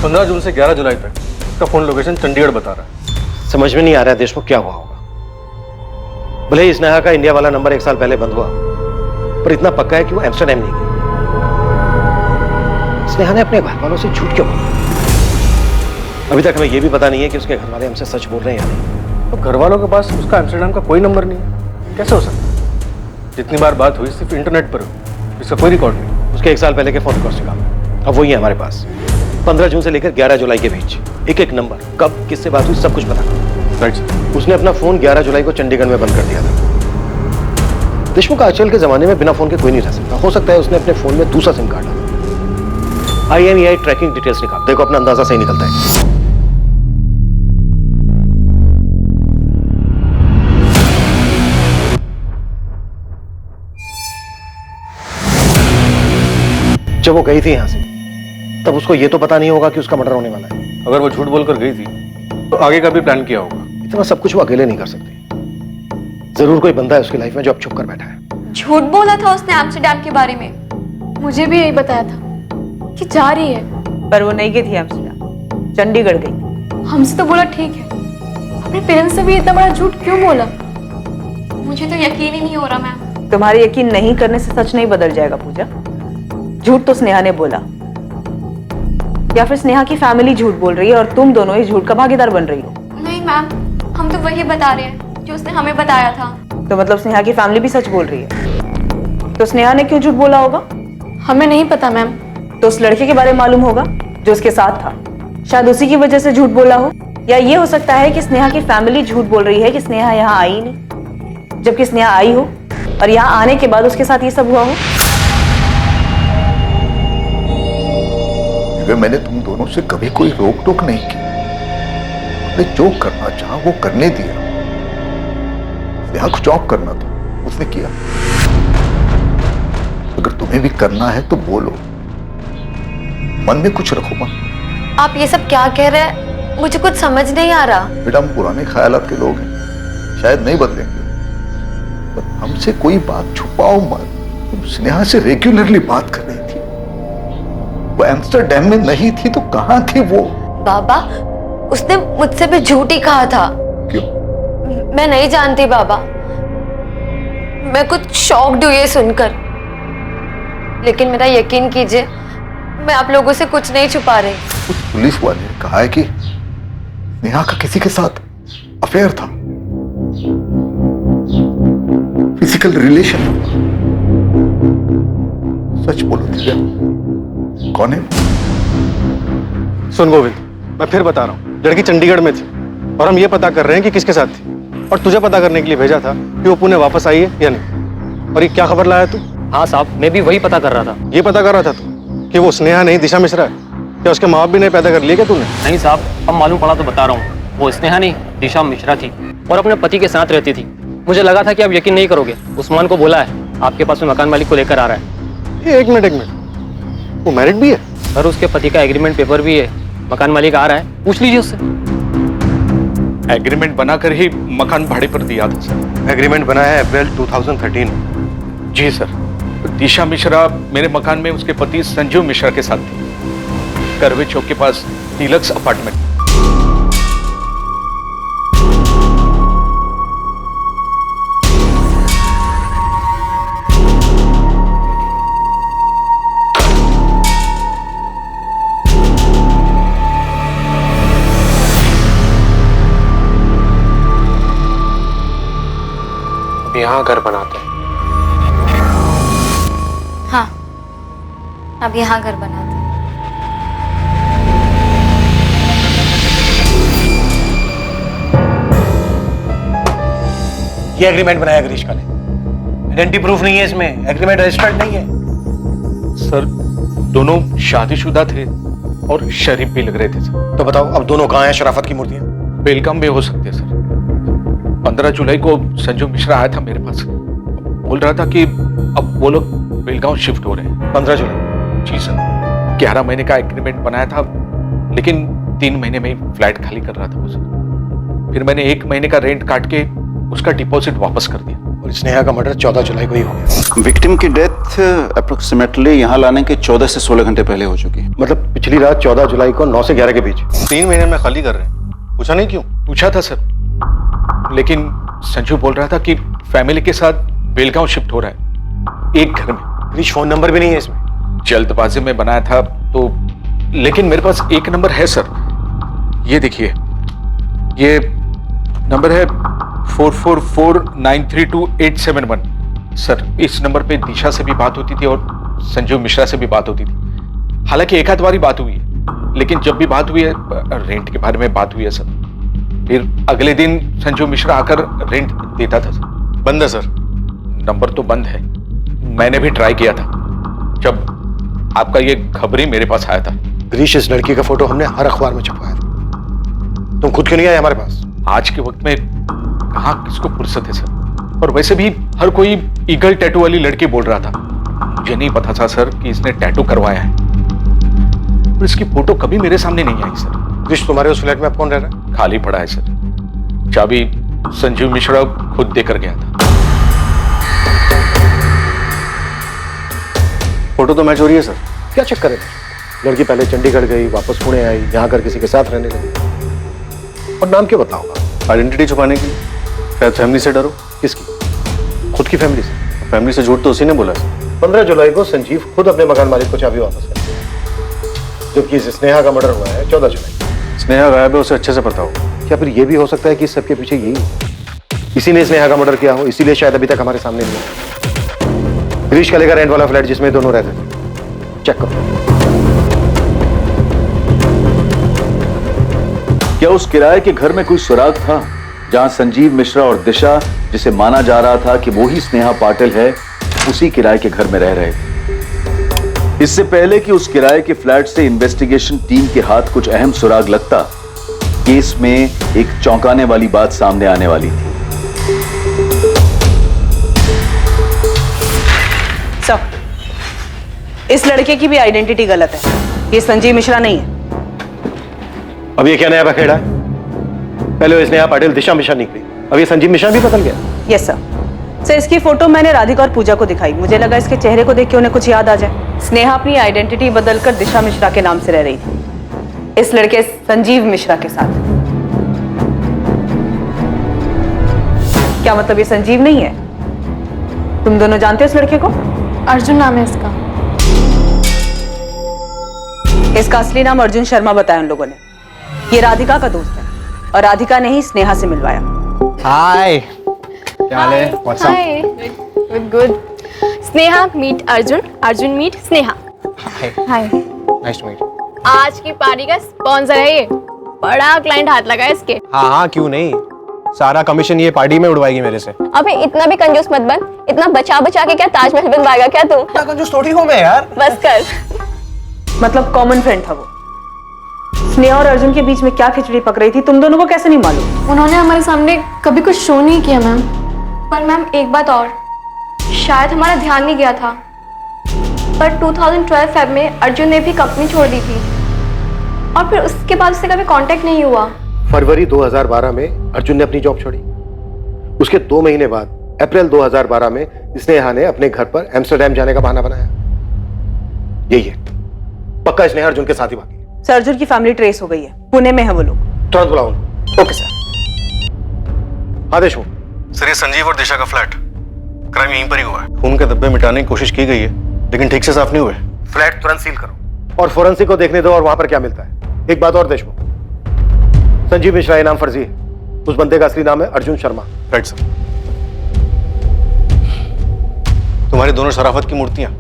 S14: 15 जून से 11 जुलाई तक उसका फोन लोकेशन चंडीगढ़ बता रहा है।
S2: समझ में नहीं आ रहा है देशमुख, क्या हुआ होगा। भले ही स्नेहा का इंडिया वाला नंबर 1 साल पहले बंद हुआ, पर इतना पक्का है कि वो एम्स्टरडेम नहीं गई। स्नेहा ने अपने घर वालों से झूठ क्यों बोला? अभी तक हमें यह भी पता नहीं है कि उसके घर वाले हमसे सच बोल रहे हैं या नहीं।
S14: तो घर वालों के पास उसका एम्स्टरडेम का कोई नंबर नहीं है, कैसे हो सकता? जितनी बार बात हुई सिर्फ इंटरनेट पर हुई, इसका कोई रिकॉर्ड नहीं।
S2: उसके 1 साल पहले के फोन रिकॉर्ड्स निकालो, अब वही है हमारे पास। 15 जून से लेकर 11 जुलाई के बीच एक नंबर, कब किससे बात हुई, सब कुछ पता।
S14: Right sir.
S2: उसने अपना फोन 11 जुलाई को चंडीगढ़ में बंद कर दिया था। देशमुख, आजकल के जमाने में बिना फोन के कोई नहीं रह सकता। हो सकता है उसने अपने फोन में दूसरा सिम कार्ड डाला। IMEI ट्रैकिंग डिटेल्स निकाल, देखो अपना अंदाजा सही निकलता है। जब वो गई थी यहां से, तब उसको ये तो पता नहीं होगा कि उसका मर्डर होने वाला है।
S14: अगर वो झूठ बोलकर गई थी तो आगे का भी प्लान किया होगा।
S2: इतना सब कुछ वो अकेले नहीं कर सकती। जरूर कोई बंदा है उसकी लाइफ में जो अब छुप कर बैठा है।
S9: झूठ बोला था उसने एम्स्टरडेम के बारे में, मुझे भी यही बताया था कि जा रही है।
S11: पर वो नहीं गई थी एम्स्टरडेम, चंडीगढ़ गई।
S9: हमसे तो बोला ठीक है, अपने पेरेंट्स से भी इतना बड़ा झूठ क्यों बोला? मुझे तो यकीन ही नहीं हो रहा मैम।
S11: तुम्हारे यकीन नहीं करने से सच नहीं बदल जाएगा पूजा। झूठ तो स्नेहा ने बोला, या फिर स्नेहा की फैमिली झूठ बोल रही है और तुम दोनों इस झूठ का भागीदार बन रही हो।
S9: नहीं मैम, हम तो वही बता रहे हैं जो उसने हमें बताया था।
S11: तो मतलब स्नेहा की फैमिली भी सच बोल रही है। तो स्नेहा ने क्यों झूठ बोला होगा?
S9: हमें नहीं पता मैम।
S11: तो उस लड़के के बारे में मालूम होगा जो उसके साथ था, शायद उसी की वजह से झूठ बोला हो। या ये हो सकता है कि स्नेहा की फैमिली झूठ बोल रही है कि स्नेहा यहाँ आई नहीं, जबकि स्नेहा आई हो और यहाँ आने के बाद उसके साथ ये सब हुआ हो।
S4: मैंने तुम दोनों से कभी कोई रोक टोक नहीं की। मैं जो करना चाहा वो करने दिया। स्नेहा को जॉब करना था, उसने किया। अगर तुम्हें भी करना है तो बोलो, मन में कुछ रखो मत।
S3: आप ये सब क्या कह रहे हैं? मुझे कुछ समझ नहीं आ रहा।
S4: बेटा, हम पुराने ख्यालात के लोग हैं, शायद नहीं बदलेंगे, पर हमसे कोई बात छुपाओ मत। तुम स्नेहा से रेगुलरली बात कर रही थी, वो एम्स्टरडैम में नहीं थी तो कहां थी वो?
S3: बाबा, उसने मुझसे भी झूठ ही कहा था।
S4: क्यों?
S3: मैं नहीं जानती बाबा, मैं कुछ शॉक्ड हुई ये सुनकर। लेकिन मेरा यकीन कीजिए, मैं आप लोगों से कुछ नहीं छुपा रही।
S4: उस पुलिस वाले ने कहा है कि नेहा का किसी के साथ अफेयर था, फिजिकल रिलेशन। सच बोलो दिव्या, कौन है?
S14: सुन गोविंद, मैं फिर बता रहा हूँ, लड़की चंडीगढ़ में थी और हम ये पता कर रहे हैं कि किसके साथ थी, और तुझे पता करने के लिए भेजा था कि वो पुणे वापस आई है या नहीं। और ये क्या खबर लाया तू?
S13: हाँ साहब, मैं भी वही पता कर रहा था।
S14: ये पता कर रहा था तू कि वो स्नेहा नहीं दिशा मिश्रा है? क्या उसके माँ बाप भी नहीं पैदा कर लिए क्या तूने?
S13: नहीं साहब, अब मालूम पड़ा तो बता रहा हूँ। वो स्नेहा नहीं, दिशा मिश्रा थी और अपने पति के साथ रहती थी। मुझे लगा था कि आप यकीन नहीं करोगे, उस्मान को बोला है आपके पास में मकान मालिक को लेकर आ रहा है।
S14: एक मिनट, वो मैरिड भी है?
S13: सर, उसके पति का एग्रीमेंट पेपर भी है, मकान मालिक आ रहा है, पूछ लीजिए उससे।
S14: एग्रीमेंट बनाकर ही मकान भाड़े पर दिया था सर। एग्रीमेंट बना है अप्रैल 2013। जी सर। दिशा मिश्रा मेरे मकान में उसके पति संजीव मिश्रा के साथ थी, करवे चौक के पास डीलक्स अपार्टमेंट।
S2: यहाँ घर बनाते हैं।
S1: हाँ, अब यहाँ घर बनाते हैं।
S2: ये एग्रीमेंट बनाया ग्रीष्मा ने। आइडेंटिटी प्रूफ नहीं है इसमें, एग्रीमेंट रजिस्टर्ड नहीं है।
S14: सर, दोनों शादीशुदा थे और शरीफ भी लग रहे थे सर।
S2: तो बताओ, अब दोनों कहाँ हैं शराफत की मूर्तियां?
S14: बेलगाम में हो सकते हैं सर। 15 जुलाई को संजू मिश्रा आया था मेरे पास, बोल रहा था कि अब वो लोग बेलगांव शिफ्ट हो रहे हैं।
S2: 15 जुलाई?
S14: जी सर। 11 महीने का एग्रीमेंट बनाया था, लेकिन 3 महीने में ही फ्लैट खाली कर रहा था वो सर। फिर मैंने 1 महीने का रेंट काट के उसका डिपॉजिट वापस कर दिया।
S2: और स्नेहा का मर्डर 14 जुलाई को ही हो गया।
S8: विक्टिम की डेथ अप्रोक्सीमेटली यहाँ लाने के 14 से 16 घंटे पहले हो चुकी है।
S2: मतलब पिछली रात 14 जुलाई को 9 से 11 के बीच।
S14: 3 महीने में खाली कर रहे हैं। पूछा नहीं क्यों? पूछा था सर, लेकिन संजू बोल रहा था कि फैमिली के साथ बेलगांव शिफ्ट हो रहा है, एक घर में।
S2: ग्रीश फोन नंबर भी नहीं है इसमें।
S14: जल्दबाजी में बनाया था तो, लेकिन मेरे पास एक नंबर है सर। ये देखिए, ये नंबर है 4449328871। सर, इस नंबर पे दिशा से भी बात होती थी और संजीव मिश्रा से भी बात होती थी। हालांकि एक आध बार ही बात हुई है, लेकिन जब भी बात हुई है रेंट के बारे में बात हुई है सर। फिर अगले दिन संजीव मिश्रा आकर रेंट देता था सर। बंद है सर। नंबर तो बंद है। मैंने भी ट्राई किया था जब आपका ये खबरी मेरे पास आया था।
S2: ग्रीश, इस लड़की का फोटो हमने हर अखबार में छपवाया था, तुम खुद क्यों नहीं आए हमारे पास?
S14: आज के वक्त में कहाँ किसको फुर्सत है सर। और वैसे भी हर कोई ईगल टैटू वाली लड़की बोल रहा था। मुझे नहीं पता था सर कि इसने टैटू करवाया है, और इसकी फोटो कभी मेरे सामने नहीं आई सर।
S2: ग्रीश, तुम्हारे उस फ्लैट में अब कौन रह रहा है?
S14: खाली पड़ा है सर। चाबी संजीव मिश्रा खुद देकर गया था।
S2: फोटो तो मैच हो रही है सर। क्या चक्कर है? लड़की पहले चंडीगढ़ गई, वापस पुणे आई, यहाँ कर किसी के साथ रहने लगी। और नाम क्यों बताऊंगा?
S14: आइडेंटिटी छुपाने के लिए, शायद फैमिली से डरो।
S2: किसकी? खुद की फैमिली से।
S14: फैमिली से झूठ तो उसी ने बोला सर।
S2: 15 जुलाई को संजीव खुद अपने मकान मालिक को चाबी वापस कर दिया, जबकि इस स्नेहा का मर्डर हुआ है 14 जुलाई।
S14: स्नेहा गायब है, उसे अच्छे से पता होगा।
S2: क्या फिर ये भी हो सकता है कि इस सबके पीछे यही इसी ने स्नेहा का मर्डर किया हो, इसीलिए शायद अभी तक हमारे सामने नहीं है। ग्रीश का लेकर रेंट वाला फ्लैट जिसमें दोनों रहते थे, चेक करो।
S6: क्या उस किराए के घर में कोई सुराग था जहां संजीव मिश्रा और दिशा, जिसे माना जा रहा था कि वो ही स्नेहा पाटिल है, उसी किराए के घर में रह रहे थे? इससे पहले कि उस किराए के फ्लैट से इन्वेस्टिगेशन टीम के हाथ कुछ अहम सुराग लगता, केस में एक चौंकाने वाली बात सामने आने वाली थी।
S11: सब इस लड़के की भी आइडेंटिटी गलत है, ये संजीव मिश्रा नहीं है।
S2: अब ये क्या नया बखेड़ा है? पहले वो स्नेहा पाटिल दिशा मिश्रा निकली, अब ये संजीव मिश्रा भी बदल गया।
S11: यस सर, इसकी फोटो मैंने राधिका और पूजा को दिखाई, मुझे लगा इसके चेहरे को देख के उन्हें कुछ याद आ जाए। स्नेहा अपनी आइडेंटिटी बदलकर दिशा मिश्रा के नाम से रह रही थी, इस लड़के संजीव मिश्रा के साथ। क्या मतलब ये संजीव नहीं है? तुम दोनों जानते हो इस लड़के को?
S9: अर्जुन नाम है इसका।
S11: इसका असली नाम अर्जुन शर्मा बताया उन लोगों ने। ये राधिका का दोस्त है और राधिका ने ही स्नेहा से मिलवाया।
S13: हाय, क्या हाल है? What's up?
S9: Good. Sneha meet Arjun, Arjun meet Sneha. Hi,
S13: nice to meet.
S9: आज की पार्टी का स्पॉन्सर है ये, बड़ा क्लाइंट हाथ लगा है इसके।
S13: हाँ हाँ, क्यों नहीं, सारा कमीशन ये पार्टी में उड़वाएगी मेरे से।
S9: अबे इतना भी कंजूस मत बन, इतना बचा बचा के क्या ताजमहल बनवाएगा क्या तू?
S13: इतना कंजूस थोड़ी हूँ मैं यार।
S9: बस कर।
S11: मतलब कॉमन फ्रेंड था वो। स्नेहा और अर्जुन के बीच में क्या खिचड़ी पक रही थी तुम दोनों को कैसे नहीं मालूम?
S9: उन्होंने हमारे सामने कभी कुछ शो नहीं किया मैम। पर मैम एक बात और, शायद हमारा ध्यान नहीं गया था, पर 2012 फेब में अर्जुन ने भी कंपनी छोड़ दी थी और फिर उसके बाद उससे कभी कांटेक्ट नहीं हुआ।
S2: फरवरी 2012 में अर्जुन ने अपनी जॉब छोड़ी। उसके 2 महीने बाद अप्रैल 2012 में स्नेहा ने अपने घर पर एम्स्टर्डम जाने का बहाना बनाया। यही है, पक्का स्नेहा अर्जुन के साथ ही भागी।
S11: सर, अर्जुन की फैमिली ट्रेस हो गई है, पुणे में है वो लोग।
S2: तुरंत बुलाओ। Okay sir. हाँ देशमुख
S4: सर, ये संजीव और दिशा का फ्लैट, क्राइम यहीं पर ही हुआ है। खून के धब्बे मिटाने की कोशिश की गई है लेकिन ठीक से साफ नहीं हुए। फ्लैट तुरंत सील करो
S2: और फोरेंसिक को देखने दो और वहां पर क्या मिलता है। एक बात और देशमुख, संजीव मिश्रा ये नाम फर्जी है, उस बंदे का असली नाम है अर्जुन शर्मा।
S4: Right sir. तुम्हारी दोनों शराफत की मूर्तियां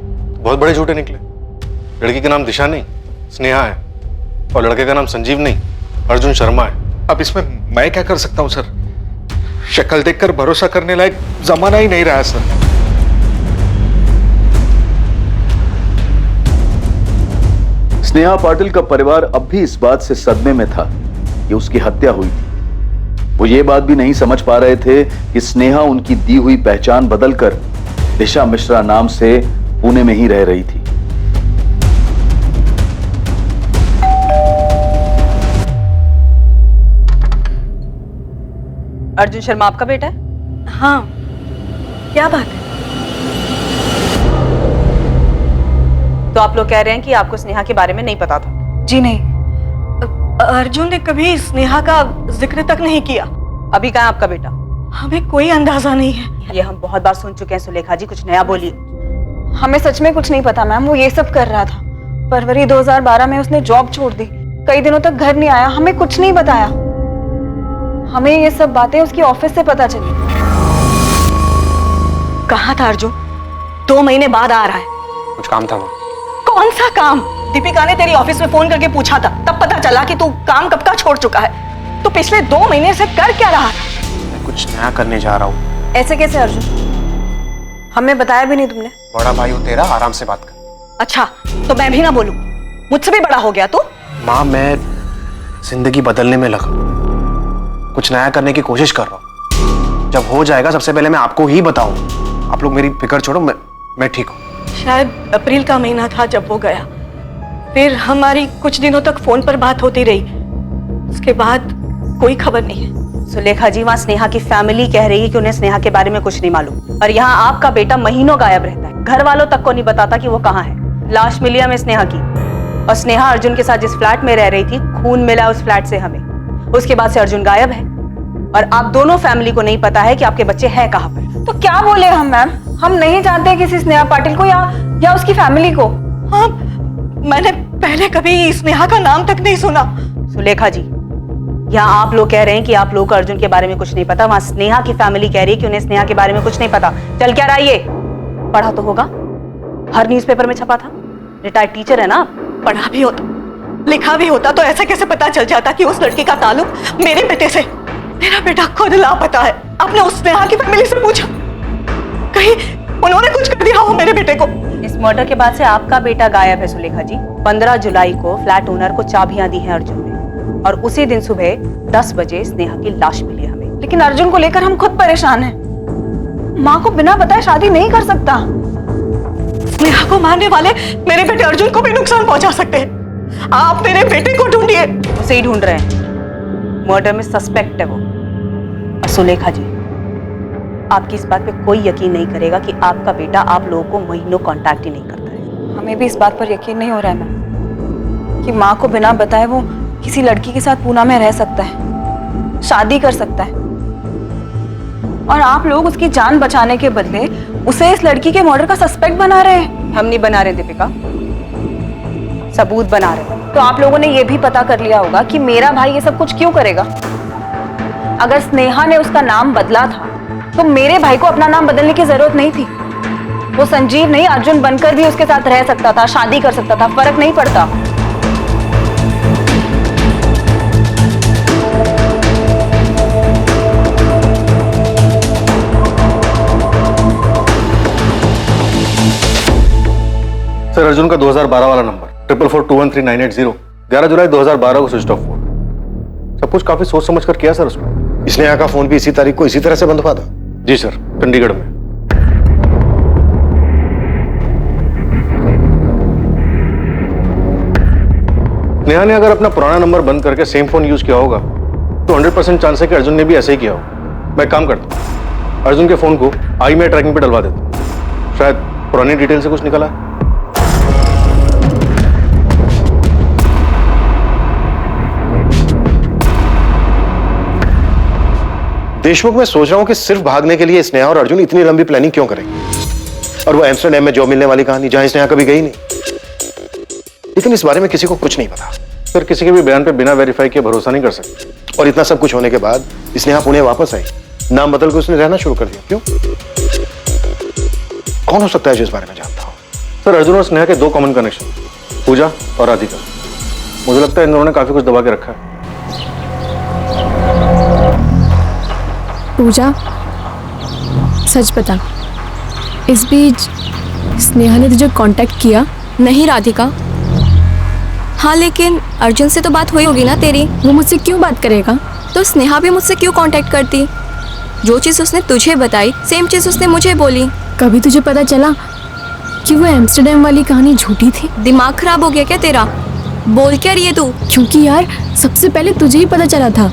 S4: बहुत बड़े झूठे निकले। लड़की का नाम दिशा नहीं स्नेहा है और लड़के का नाम संजीव नहीं अर्जुन शर्मा है।
S14: अब इसमें मैं क्या कर सकता हूं सर? शक्ल देखकर भरोसा करने लायक जमाना ही नहीं रहा सर।
S6: स्नेहा पाटिल का परिवार अब भी इस बात से सदमे में था कि उसकी हत्या हुई थी। वो ये बात भी नहीं समझ पा रहे थे कि स्नेहा उनकी दी हुई पहचान बदलकर दिशा मिश्रा नाम से पुणे में ही रह रही थी।
S11: अर्जुन शर्मा आपका बेटा है?
S5: हाँ, क्या बात है?
S11: तो आप लोग कह रहे हैं कि आपको स्नेहा के बारे में नहीं पता था?
S5: जी नहीं, अर्जुन ने कभी स्नेहा का जिक्र तक नहीं किया।
S11: अभी कहाँ है आपका बेटा?
S5: हमें कोई अंदाजा नहीं है।
S11: ये हम बहुत बार सुन चुके हैं सुलेखा जी, कुछ नया बोलिए।
S9: हमें सच में कुछ नहीं पता मैम, वो ये सब कर रहा था। फरवरी 2012 में उसने जॉब छोड़ दी, कई दिनों तक घर नहीं आया, हमें कुछ नहीं बताया। हमें ये सब बातें उसकी ऑफिस से पता चली।
S5: कहाँ था अर्जुन? 2 महीने बाद आ रहा है।
S13: कुछ काम था वो।
S5: कौन सा काम? दीपिका ने तेरी ऑफिस में फोन करके पूछा था, तब पता चला कि तू काम कब का छोड़ चुका है। तो पिछले 2 महीने से कर क्या रहा था?
S13: मैं कुछ नया करने जा रहा हूँ।
S5: ऐसे कैसे अर्जुन? हमें बताया भी नहीं तुमने।
S13: बड़ा भाई हो तेरा, आराम से बात कर।
S5: अच्छा, तो मैं भी ना बोलूं? मुझसे भी बड़ा हो गया तू।
S13: माँ, मैं जिंदगी बदलने में लगा, कुछ नया करने की कोशिश कर रहा हूँ। जब हो जाएगा सबसे पहले मैं आपको ही बताऊं। आप लोग मेरी फिक्र छोड़ो, मैं ठीक हूँ।
S5: शायद अप्रैल का महीना था जब वो गया, फिर हमारी कुछ दिनों तक फोन पर बात होती रही, उसके बाद कोई खबर नहीं है।
S11: सुलेखा जी, वहाँ स्नेहा की फैमिली कह रही है कि उन्हें स्नेहा के बारे में कुछ नहीं मालूम, और यहाँ आपका बेटा महीनों गायब रहता है, घर वालों तक को नहीं बताता कि वो कहाँ है। लाश मिली हमें स्नेहा की, और स्नेहा अर्जुन के साथ जिस फ्लैट में रह रही थी, खून मिला उस फ्लैट से हमें। उसके बाद से अर्जुन गायब है, और आप दोनों फैमिली को नहीं पता है कि आपके बच्चे हैं कहाँ पर।
S9: तो क्या बोले हम मैम? हम नहीं जानते किसी स्नेहा पाटिल को या उसकी फैमिली को।
S5: हाँ, मैंने पहले कभी स्नेहा का नाम तक नहीं सुना।
S11: सुलेखा जी, यहाँ आप लोग कह रहे हैं कि आप लोग को अर्जुन के बारे में कुछ नहीं पता, वहाँ स्नेहा की फैमिली कह रही है कि उन्हें स्नेहा के बारे में कुछ नहीं पता। चल क्या रहा ये? पढ़ा तो होगा, हर न्यूज़पेपर में छपा था। रिटायर्ड टीचर है ना?
S5: पढ़ा भी होता
S11: लिखा भी होता तो ऐसा कैसे पता चल जाता कि उस लड़की का ताल्लुक मेरे बेटे से? मेरा बेटा खुद लापता है। आपने उस स्नेहा की फैमिली से पूछा? कहीं उन्होंने कुछ कर दिया हो मेरे बेटे को? इस मर्डर के बाद से आपका बेटा गायब है सुलेखा जी। 15 जुलाई को फ्लैट ओनर को चाबियां दी हैं अर्जुन ने, और उसी दिन सुबह 10 बजे स्नेहा की लाश मिली हमें। लेकिन अर्जुन को लेकर हम खुद परेशान हैं। माँ को बिना बताए शादी नहीं कर सकता। स्नेहा को मारने वाले मेरे बेटे अर्जुन को भी नुकसान पहुंचा सकते हैं। आप मेरे बेटे को ढूंढिए। उसे ही ढूंढ रहे हैं। मर्डर में सस्पेक्ट है वो। और सुलेखा जी, आपकी इस बात पे कोई यकीन नहीं करेगा कि आपका बेटा आप लोगों को महीनों कांटेक्ट ही नहीं करता है। हमें भी इस बात पर यकीन नहीं हो रहा है मैम कि माँ को बिना बताए वो किसी लड़की के साथ पूना में रह सकता है, शादी कर सकता है, और आप लोग उसकी जान बचाने के बदले उसे इस लड़की के मर्डर का सस्पेक्ट बना रहे हैं। हम नहीं बना रहे दीपिका, सबूत बना रहे हैं। तो आप लोगों ने ये भी पता कर लिया होगा कि मेरा भाई ये सब कुछ क्यों करेगा। अगर स्नेहा ने उसका नाम बदला था तो मेरे भाई को अपना नाम बदलने की जरूरत नहीं थी। वो संजीव नहीं अर्जुन बनकर भी उसके साथ रह सकता था, शादी कर सकता था, फर्क नहीं पड़ता।
S2: सर, अर्जुन का 2012 वाला नंबर 44413980 11 जुलाई 2012 को स्विच ऑफ हुआ। सब कुछ काफी सोच समझ कर किया सर उसमें। स्नेहा का फोन भी इसी तारीख को इसी तरह से बंद हुआ था। जी सर, चंडीगढ़ में। नेहा ने अगर अपना पुराना नंबर बंद करके सेम फोन यूज किया होगा तो 100% चांस है कि अर्जुन ने भी ऐसे ही किया होगा। मैं काम करता हूं, अर्जुन के फोन को आई में ट्रैकिंग पे डलवा देता हूं। शायद पुरानी डिटेल से कुछ निकला। देशमुख, मैं सोच रहा हूं कि सिर्फ भागने के लिए स्नेहा और अर्जुन इतनी लंबी प्लानिंग क्यों करेंगे। और वो एम्स्टरडैम में जॉब मिलने वाली कहानी जहां स्नेहा कभी गई नहीं। लेकिन इस बारे में किसी को कुछ नहीं पता। सर, किसी के भी बयान पे बिना वेरीफाई किए भरोसा नहीं कर सकते। और इतना सब कुछ होने के बाद स्नेहा पुणे वापस आई, नाम बदल के उसने रहना शुरू कर दिया। क्यों? कौन हो सकता है जो इस बारे में जानता हो? सर, अर्जुन और स्नेहा के 2 कॉमन कनेक्शन, पूजा और राधिका। मुझे लगता है इन दोनों ने काफी कुछ दबा के रखा है।
S15: पूजा, सच बता, इस बीच स्नेहा ने तुझे कांटेक्ट किया?
S9: नहीं राधिका। हाँ, लेकिन अर्जुन से तो बात हुई होगी ना तेरी।
S15: वो मुझसे क्यों बात करेगा?
S9: तो स्नेहा भी मुझसे क्यों कांटेक्ट करती? जो चीज़ उसने तुझे बताई सेम चीज़ उसने मुझे बोली।
S15: कभी तुझे पता चला कि वो एम्स्टरडैम वाली कहानी झूठी थी?
S9: दिमाग खराब हो गया क्या तेरा? बोल क्या रही है तू?
S15: क्योंकि यार सबसे पहले तुझे ही पता चला था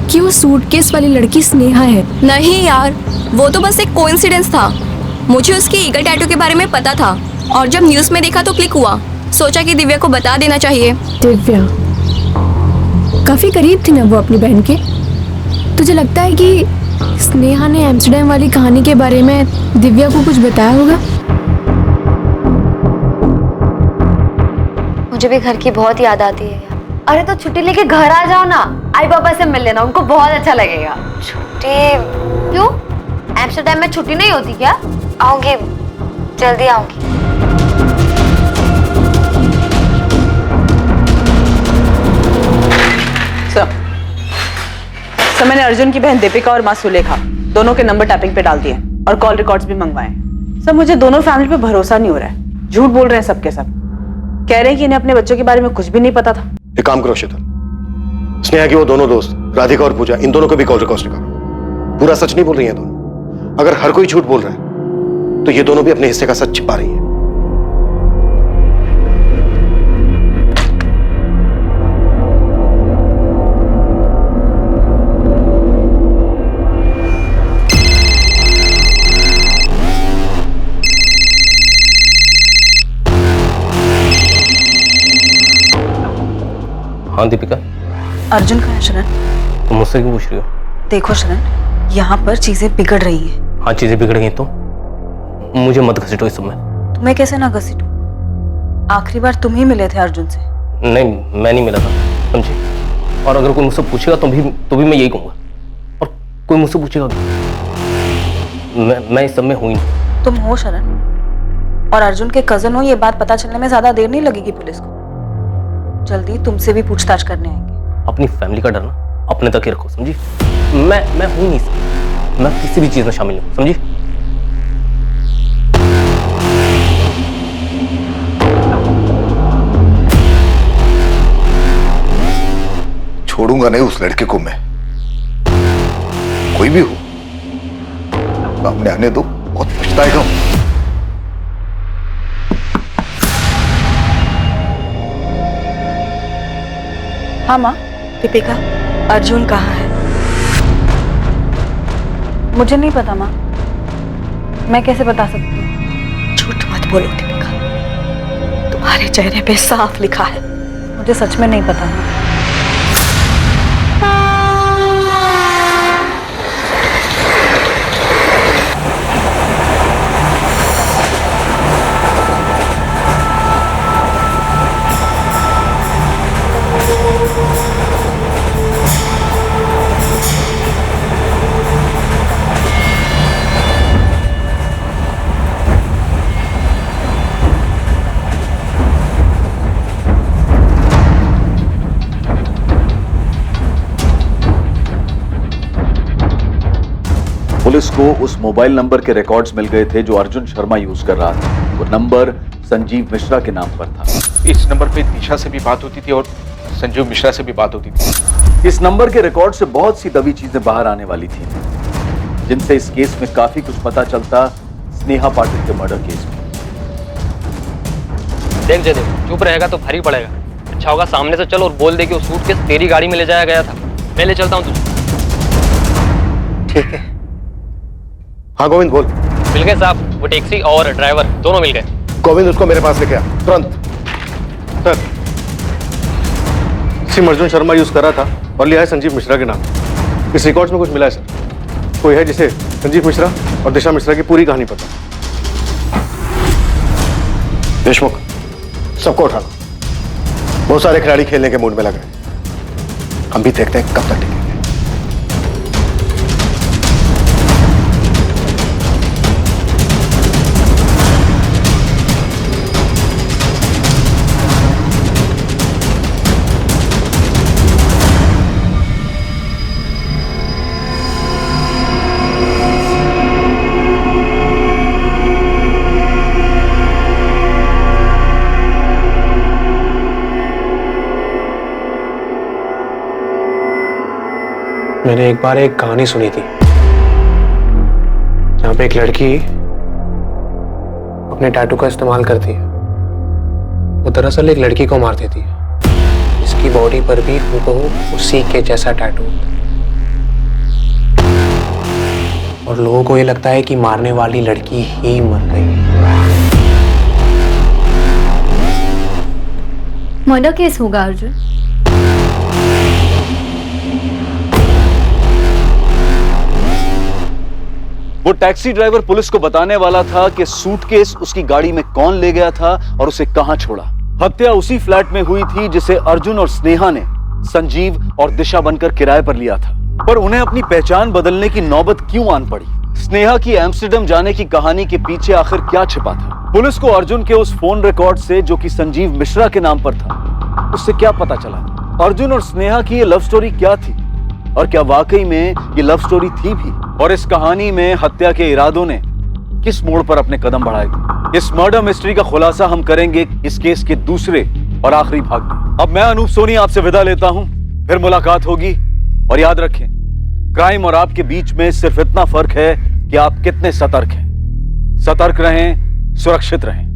S15: कि वो सूटकेस वाली लड़की स्नेहा है।
S9: नहीं यार, वो तो बस एक कोइंसिडेंस था। मुझे उसके ईगल टैटू के बारे में पता था और जब न्यूज़ में देखा तो क्लिक हुआ। सोचा कि दिव्या को बता देना चाहिए।
S15: दिव्या काफी करीब थी ना वो अपनी बहन के। तुझे लगता है कि स्नेहा ने एम्स्टरडैम वाली कहानी के बारे में दिव्या को कुछ बताया होगा?
S3: मुझे भी घर की बहुत याद आती है। अरे तो छुट्टी लेके घर आ जाओ ना, आई पापा से मिल लेना, उनको बहुत अच्छा लगेगा। छुट्टी क्यों? एम्स्टरडैम में छुट्टी नहीं होती क्या? आऊंगी, जल्दी आऊंगी।
S11: सर, मैंने अर्जुन की बहन दीपिका और माँ सुलेखा दोनों के नंबर टैपिंग पे डाल दिए और कॉल रिकॉर्ड्स भी मंगवाए। सर, मुझे दोनों फैमिली पे भरोसा नहीं हो रहा है। झूठ बोल रहे हैं सबके सब। कह रहे हैं कि इन्हें अपने बच्चों के बारे में कुछ भी नहीं पता था।
S2: एक काम करो शीतल, स्नेहा की वो दोनों दोस्त राधिका और पूजा, इन दोनों को भी कॉल रिकॉर्ड निकालो। पूरा सच नहीं बोल रही हैं दोनों। अगर हर कोई झूठ बोल रहा है तो ये दोनों भी अपने हिस्से का सच छिपा रही हैं।
S13: हाँ दीपिका।
S11: अर्जुन कहाँ है शरण?
S13: तुम मुझसे क्यों पूछ रही हो?
S11: देखो शरण, यहाँ पर चीजें बिगड़ रही हैं।
S13: हाँ, चीजें बिगड़ गई तो मुझे मत घसीटो इस समय।
S11: तुम्हें कैसे ना घसीटूं? आखिरी बार तुम ही मिले थे अर्जुन से।
S13: नहीं, मैं नहीं मिला था, समझी? और अगर कोई मुझसे पूछेगा तो भी मैं यही कहूंगा। और कोई मुझसे पूछेगा मैं इस सब में हूं ही नहीं।
S11: तुम हो शरण, और अर्जुन के कजन हो, ये बात पता चलने में ज्यादा देर नहीं लगेगी पुलिस को। जल्दी तुमसे भी पूछताछ करने आएंगे।
S13: अपनी फैमिली का डर ना अपने तक ही रखो, समझी? मैं हूं नहीं सर, मैं किसी भी चीज में शामिल नहीं, समझी?
S4: छोड़ूंगा नहीं उस लड़के को मैं, कोई भी हो। सामने आने दो, बहुत पछताएगा।
S11: हाँ माँ।
S9: दीपिका, अर्जुन कहाँ है?
S11: मुझे नहीं पता माँ, मैं कैसे बता सकती हूँ?
S9: झूठ मत बोलो दीपिका, तुम्हारे चेहरे पे साफ लिखा है।
S11: मुझे सच में नहीं पता माँ।
S6: पुलिस को उस मोबाइल नंबर के रिकॉर्ड्स मिल गए थे जो अर्जुन शर्मा यूज कर रहा था। वो नंबर संजीव मिश्रा के नाम पर था।
S14: इस नंबर पे दिशा से भी बात होती थी और संजीव मिश्रा से भी बात होती थी।
S6: इस नंबर के रिकॉर्ड से बहुत सी दबी चीजें बाहर आने वाली थी, जिनसे इस केस में काफी कुछ पता चलता स्नेहा पाटिल के मर्डर केस में।
S13: देख जय देव, चुप रहेगा तो भारी पड़ेगा। अच्छा होगा सामने से चल और बोल दे कि वो सूटकेस तेरी गाड़ी में ले जाया गया था। मैं ले चलता हूँ तुझे।
S2: ठीक है। हाँ गोविंद बोल।
S13: मिल गए साहब, वो टैक्सी और ड्राइवर दोनों मिल गए।
S2: गोविंद उसको मेरे पास लेके आ तुरंत। Sir, SIM Arjun Sharma use कर रहा था और लिया है संजीव मिश्रा के नाम। इस रिकॉर्ड्स में कुछ मिला है सर। कोई है जिसे संजीव मिश्रा और दिशा मिश्रा की पूरी कहानी पता। देशमुख, सबको उठाना। बहुत सारे खिलाड़ी खेलने के मूड में लग रहे हैं। हम भी देखते हैं कब तक टिकेंगे।
S16: मैंने एक बार एक कहानी सुनी थी जहां पे एक लड़की अपने टैटू का इस्तेमाल करती है। वो दरअसल एक लड़की को मार देती है, इसकी बॉडी पर भी हूबहू उसी के जैसा टैटू होता है और लोगों को ये लगता है कि मारने वाली लड़की ही मर गई।
S15: मर्डर केस होगा अर्जुन।
S6: वो टैक्सी ड्राइवर पुलिस को बताने वाला था कि सूटकेस उसकी गाड़ी में कौन ले गया था और उसे कहां छोड़ा। हत्या उसी फ्लैट में हुई थी जिसे अर्जुन और स्नेहा ने संजीव और दिशा बनकर किराए पर लिया था। पर उन्हें अपनी पहचान बदलने की नौबत क्यों आन पड़ी? स्नेहा की एम्स्टर्डम जाने की कहानी के पीछे आखिर क्या छिपा था? पुलिस को अर्जुन के उस फोन रिकॉर्ड से जो कि संजीव मिश्रा के नाम पर था, उससे क्या पता चला? अर्जुन और स्नेहा की ये लव स्टोरी क्या थी और क्या वाकई में ये लव स्टोरी थी भी? और इस कहानी में हत्या के इरादों ने किस मोड़ पर अपने कदम बढ़ाए थे? इस मर्डर मिस्ट्री का खुलासा हम करेंगे इस केस के दूसरे और आखिरी भाग में। अब मैं अनूप सोनी आपसे विदा लेता हूं, फिर मुलाकात होगी। और याद रखें, क्राइम और आपके बीच में सिर्फ इतना फर्क है कि आप कितने सतर्क हैं। सतर्क रहें, सुरक्षित रहें।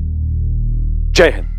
S6: जय हिंद।